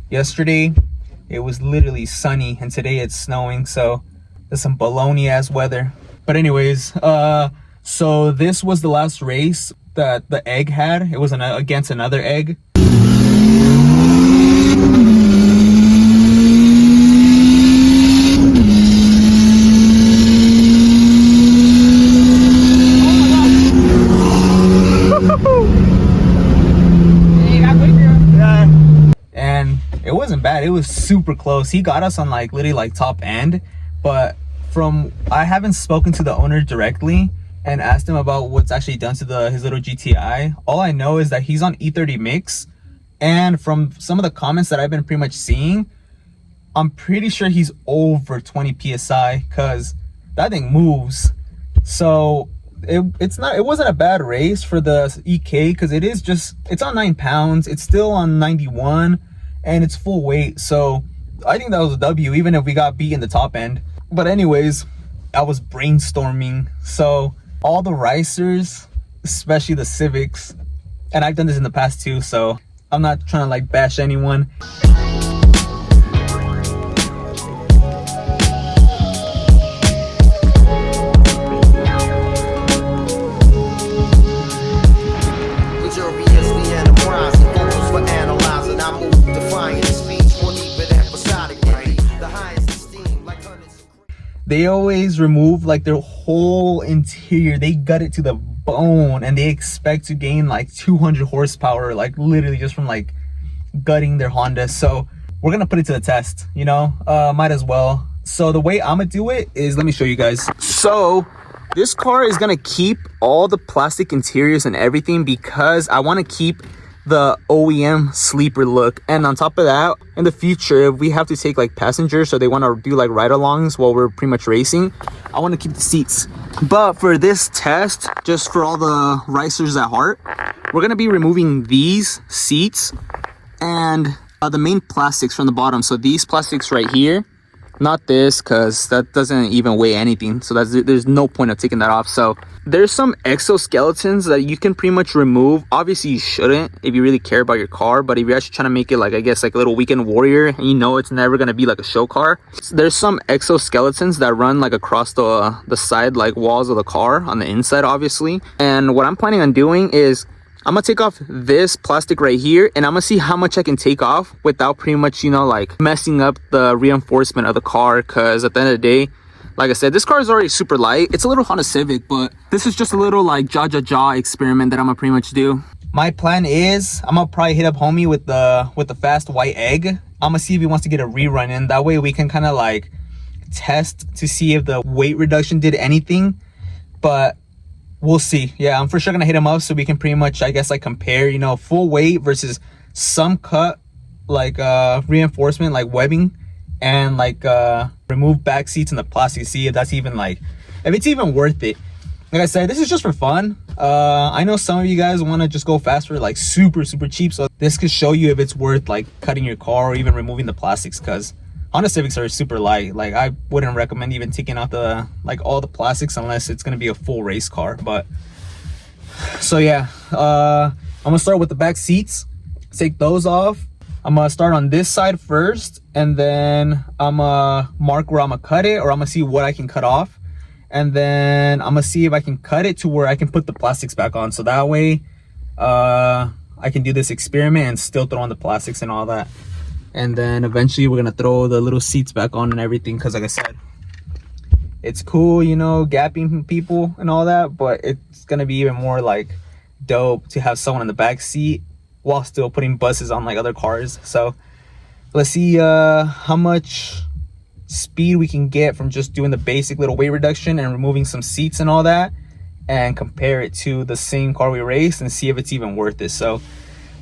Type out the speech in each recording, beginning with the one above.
Yesterday it was literally sunny, and today it's snowing, so there's some baloney ass weather. But anyways, so this was the last race that the egg had. It was against another egg. And it wasn't bad. It was super close. He got us on like literally like top end, but I haven't spoken to the owner directly and asked him about what's actually done to his little GTI. All I know is that he's on E30 mix, and from some of the comments that I've been pretty much seeing, I'm pretty sure he's over 20 psi because that thing moves. So it wasn't a bad race for the EK because it's on 9 pounds. It's still on 91 and it's full weight. So I think that was a W, even if we got beat in the top end. But anyways, I was brainstorming. So all the racers, especially the Civics, and I've done this in the past too, so I'm not trying to like bash anyone. They always remove like their whole interior. They gut it to the bone, and they expect to gain like 200 horsepower, like literally just from like gutting their Honda. So we're gonna put it to the test, you know, might as well. So the way I'm gonna do it is, let me show you guys. So this car is gonna keep all the plastic interiors and everything because I want to keep the OEM sleeper look. And on top of that, in the future, if we have to take like passengers, so they want to do like ride-alongs while we're pretty much racing, I want to keep the seats. But for this test, just for all the racers at heart, we're going to be removing these seats and the main plastics from the bottom. So these plastics right here, not this, because that doesn't even weigh anything, so there's no point of taking that off. So there's some exoskeletons that you can pretty much remove. Obviously you shouldn't if you really care about your car, but if you're actually trying to make it like, I guess, like a little weekend warrior, and you know it's never going to be like a show car, there's some exoskeletons that run like across the side like walls of the car on the inside, obviously. And what I'm planning on doing is I'm gonna take off this plastic right here, and I'm gonna see how much I can take off without pretty much, you know, like messing up the reinforcement of the car. Because at the end of the day, like I said, this car is already super light. It's a little Honda Civic, but this is just a little like jaw experiment that I'm gonna pretty much do. My plan is I'm gonna probably hit up homie with the fast white egg. I'm gonna see if he wants to get a rerun in. That way we can kind of like test to see if the weight reduction did anything. But we'll see. Yeah, I'm for sure gonna hit him up so we can pretty much, I guess, like compare, you know, full weight versus some cut like reinforcement like webbing, and like remove back seats and the plastic. See if that's even like, if it's even worth it. Like I said, this is just for fun. I know some of you guys want to just go fast for like super cheap, so this could show you if it's worth like cutting your car or even removing the plastics, because Honda Civics are super light. Like I wouldn't recommend even taking out the like all the plastics unless it's gonna be a full race car. But so yeah, I'm gonna start with the back seats, take those off. I'm gonna start on this side first, and then I'm gonna mark where I'm gonna cut it, or I'm gonna see what I can cut off, and then I'm gonna see if I can cut it to where I can put the plastics back on, so that way I can do this experiment and still throw on the plastics and all that. And then eventually we're gonna throw the little seats back on and everything, because like I said, it's cool, you know, gapping people and all that, but it's gonna be even more like dope to have someone in the back seat while still putting buses on like other cars. So let's see how much speed we can get from just doing the basic little weight reduction and removing some seats and all that, and compare it to the same car we raced and see if it's even worth it. So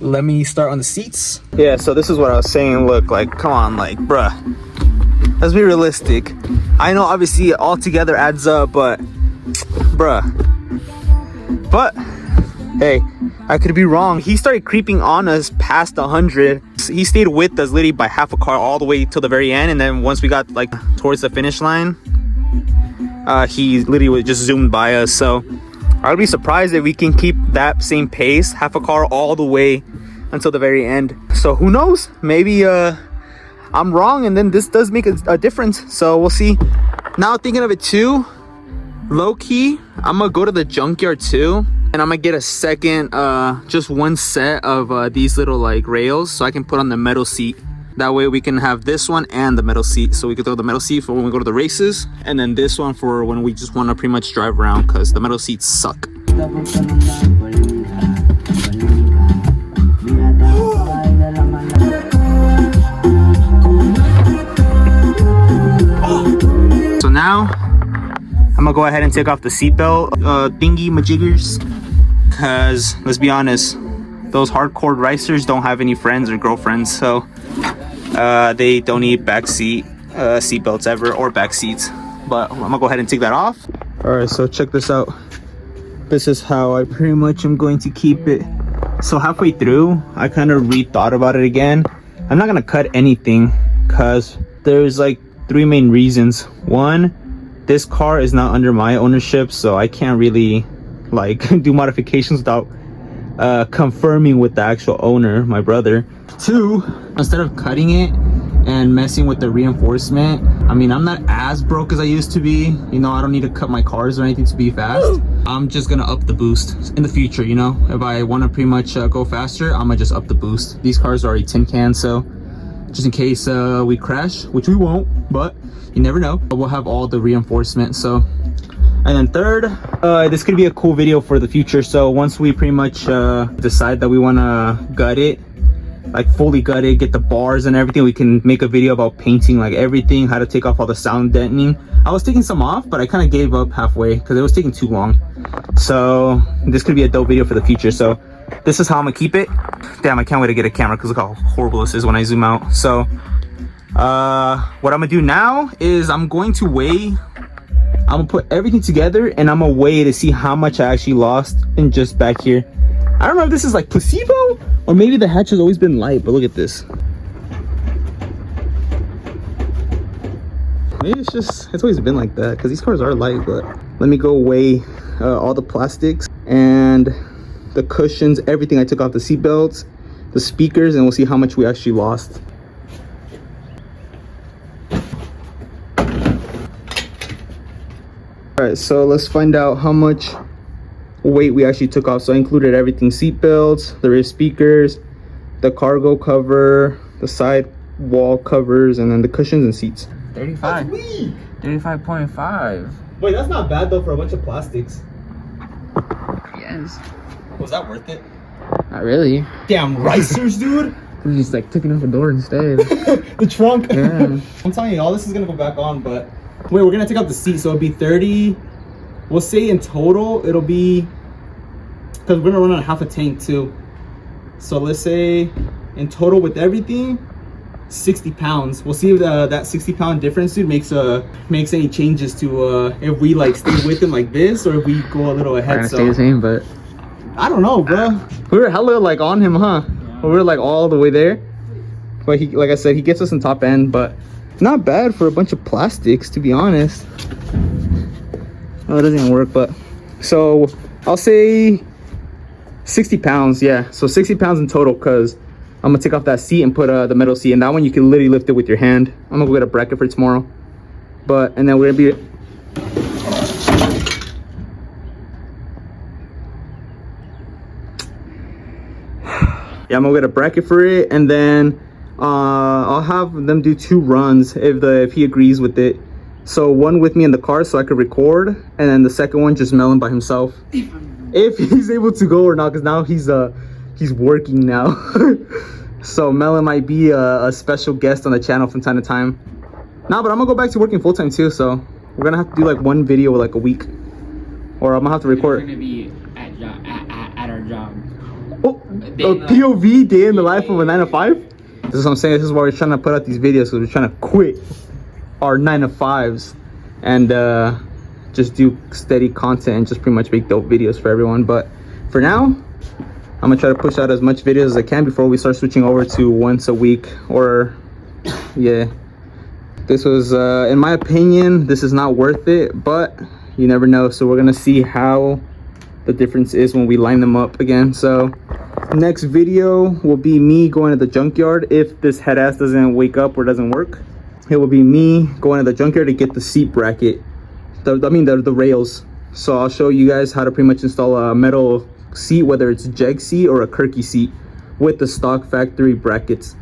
let me start on the seats. Yeah, so this is what I was saying. Look, like, come on, like, bruh, let's be realistic. I know obviously it all together adds up, but bruh, but hey, I could be wrong. He started creeping on us past 100. He stayed with us literally by half a car all the way till the very end, and then once we got like towards the finish line, he literally just zoomed by us. So I'd be surprised if we can keep that same pace, half a car all the way until the very end. So who knows, maybe I'm wrong and then this does make a difference. So we'll see. Now thinking of it too, low-key, I'm gonna go to the junkyard too, and I'm gonna get a second just one set of these little like rails so I can put on the metal seat. That way we can have this one and the metal seat, so we can throw the metal seat for when we go to the races, and then this one for when we just want to pretty much drive around, because the metal seats suck. So now I'm gonna go ahead and take off the seatbelt thingy majiggers, because let's be honest, those hardcore racers don't have any friends or girlfriends, so they don't need backseat seatbelts ever, or back seats. But I'm gonna go ahead and take that off. All right, so check this out. This is how I pretty much am going to keep it. So halfway through, I kind of rethought about it again. I'm not gonna cut anything because there's like 3 main reasons. One, this car is not under my ownership, so I can't really like do modifications without confirming with the actual owner, my brother. 2, instead of cutting it and messing with the reinforcement, I mean, I'm not as broke as I used to be, you know. I don't need to cut my cars or anything to be fast. I'm just gonna up the boost in the future, you know. If I want to pretty much go faster, I'm gonna just up the boost. These cars are already tin cans, so just in case we crash, which we won't, but you never know, we'll have all the reinforcement. So, and then 3rd, this could be a cool video for the future. So once we pretty much decide that we want to gut it, like fully gut it, get the bars and everything, we can make a video about painting like everything, how to take off all the sound deadening. I was taking some off, but I kind of gave up halfway because it was taking too long. So this could be a dope video for the future. So this is how I'm gonna keep it. Damn, I can't wait to get a camera because look how horrible this is when I zoom out. So what I'm gonna do now is I'm going to weigh. I'm gonna put everything together and I'm gonna weigh to see how much I actually lost in just back here. I don't know if this is like placebo or maybe the hatch has always been light, but look at this. Maybe it's always been like that because these cars are light. But let me go weigh all the plastics and the cushions, everything. I took off the seat belts, the speakers, and we'll see how much we actually lost. All right, so let's find out how much weight we actually took off. So I included everything: seat belts, the rear speakers, the cargo cover, the side wall covers, and then the cushions and seats. 35. 35.5. Wait, that's not bad though for a bunch of plastics. Yes. Was that worth it? Not really. Damn ricers, dude. We just like took it off the door instead. The trunk. Yeah. I'm telling you, all this is gonna go back on, but wait, we're gonna take out the seat, so it'll be 30. We'll say in total it'll be, because we're gonna run on half a tank too. So let's say in total with everything, 60 pounds. We'll see if that 60-pound difference, dude, makes any changes to if we like stay with him like this or if we go a little ahead. We're gonna stay the same, but I don't know, bro. We were hella like on him, huh? Yeah. We were like all the way there, but he, like I said, he gets us in top end, but not bad for a bunch of plastics, to be honest. Oh, it doesn't even work, but so I'll say 60 pounds. Yeah, so 60 pounds in total, because I'm gonna take off that seat and put the metal seat, and that one you can literally lift it with your hand. I'm gonna go get a bracket for tomorrow, and then we're gonna be yeah, I'm gonna get a bracket for it, and then I'll have them do 2 runs if he agrees with it. So one with me in the car so I could record, and then the second one just Melon by himself, if he's able to go or not, because now he's working now. So Melon might be a special guest on the channel from time to time. Nah, but I'm gonna go back to working full time too, so we're gonna have to do like 1 video like a week, or I'm gonna have to record. We're gonna be at our job. Oh, a POV day in the life of a 9 to 5. This is what I'm saying. This is why we're trying to put out these videos, because we're trying to quit our 9 to 5s and just do steady content and just pretty much make dope videos for everyone. But for now, I'm gonna try to push out as much videos as I can before we start switching over to once a week, or yeah. This was in my opinion, this is not worth it, but you never know. So we're gonna see how the difference is when we line them up again. So Next video will be me going to the junkyard if this head ass doesn't wake up or doesn't work. It will be me going to the junkyard to get the seat bracket, the rails. So I'll show you guys how to pretty much install a metal seat, whether it's a jeg seat or a Kirky seat with the stock factory brackets.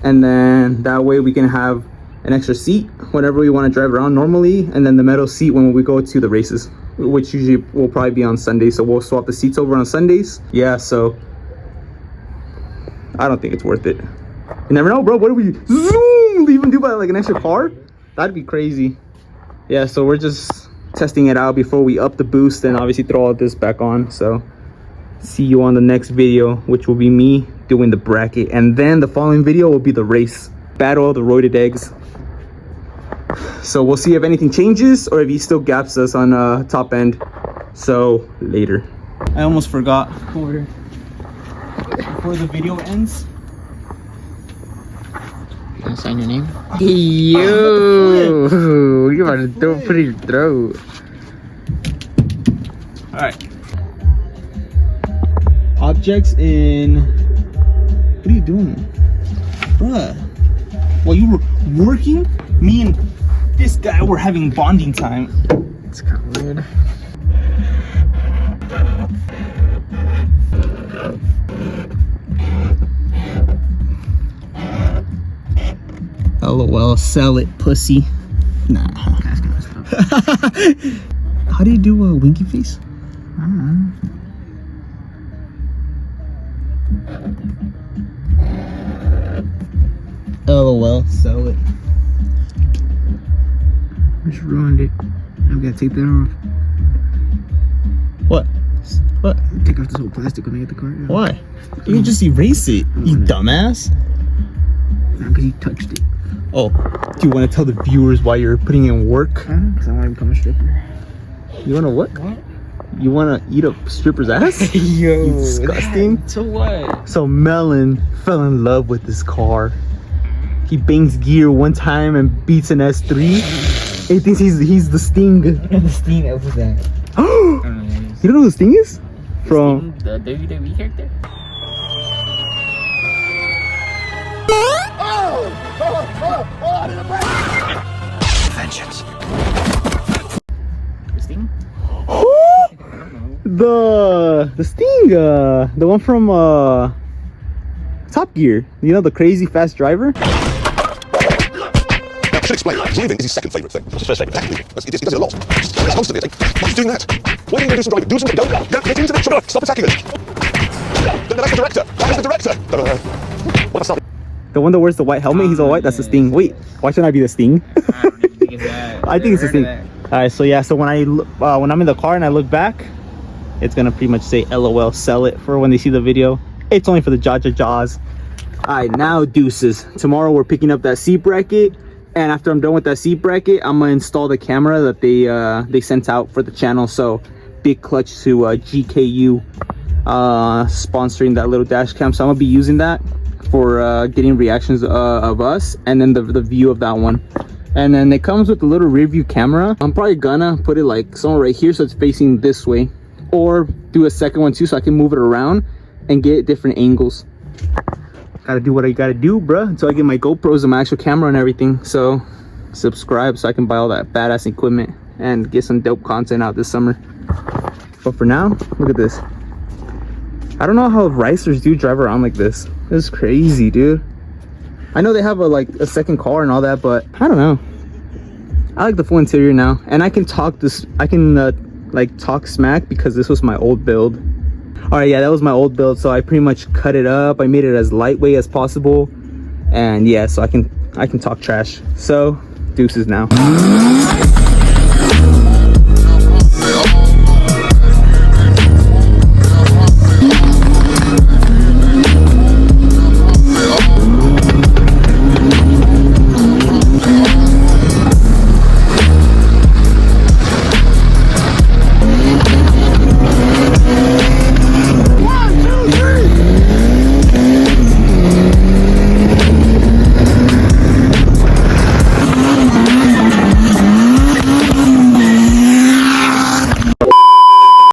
And then that way we can have an extra seat whenever we want to drive around normally, and then the metal seat when we go to the races, which usually will probably be on Sundays. So we'll swap the seats over on Sundays. Yeah, so I don't think it's worth it. You never know, bro. What do we zoom even do by like an extra car? That'd be crazy. Yeah, so we're just testing it out before we up the boost and obviously throw all this back on. So see you on the next video, which will be me doing the bracket, and then the following video will be the race battle of the roided eggs. So we'll see if anything changes or if he still gaps us on top end. So later. I almost forgot before the video ends. You gonna sign your name? Yo, you're about to throw it in your throat. All right. Objects in. What are you doing, bruh? While you were working, me and this guy were having bonding time. It's kind of weird. LOL, sell it, pussy. Nah. How do you do a winky face? I don't know. LOL, sell it. I just ruined it. I'm gonna take that off. What? What? Take off this whole plastic when I get the car. Why? You can just erase it, you dumbass. Not because you touched it. Oh, do you want to tell the viewers why you're putting in work? Because I want to become a stripper. You want to what? What? You want to eat a stripper's ass? Yo, You disgusting. So what? So Melon fell in love with this car. He bangs gear one time and beats an S3. He thinks he's the Sting. The Sting, what was that? I don't know what it is. You don't know who the Sting is? From The WWE character? Vengeance. The Sting? The Sting, the one from Top Gear. You know, the crazy fast driver. Now, I should explain. Leaving is his second favourite thing. What's his first favourite? Exactly. He does it a lot. He's constantly like, why are you doing that? Why don't you do some driving? Do something. Don't get into it. Stop attacking us. That's the director. That is the director. What if I The one that wears the white helmet, he's all white. That's the Sting. Wait, why shouldn't I be the Sting? I don't even think it's that. I think it's the Sting. All right, so yeah, so when I'm in the car and I look back, it's gonna pretty much say LOL, sell it for when they see the video. It's only for the jaws. All right, now deuces. Tomorrow we're picking up that seat bracket, and after I'm done with that seat bracket, I'm gonna install the camera that they sent out for the channel. So big clutch to GKU sponsoring that little dash cam. So I'm gonna be using that for getting reactions of us, and then the view of that one. And then it comes with a little rear view camera. I'm probably gonna put it like somewhere right here so it's facing this way, or do a second one too so I can move it around and get different angles. Gotta do what I gotta do, bruh, until I get my GoPros and my actual camera and everything. So subscribe so I can buy all that badass equipment and get some dope content out this summer. But for now, look at this. I don't know how racers do drive around like this. This is crazy, dude. I know they have a second car and all that, but I don't know. I like the full interior now, and I can talk talk smack because this was my old build. All right, yeah, that was my old build, so I pretty much cut it up. I made it as lightweight as possible, and yeah, so I can talk trash. So deuces now.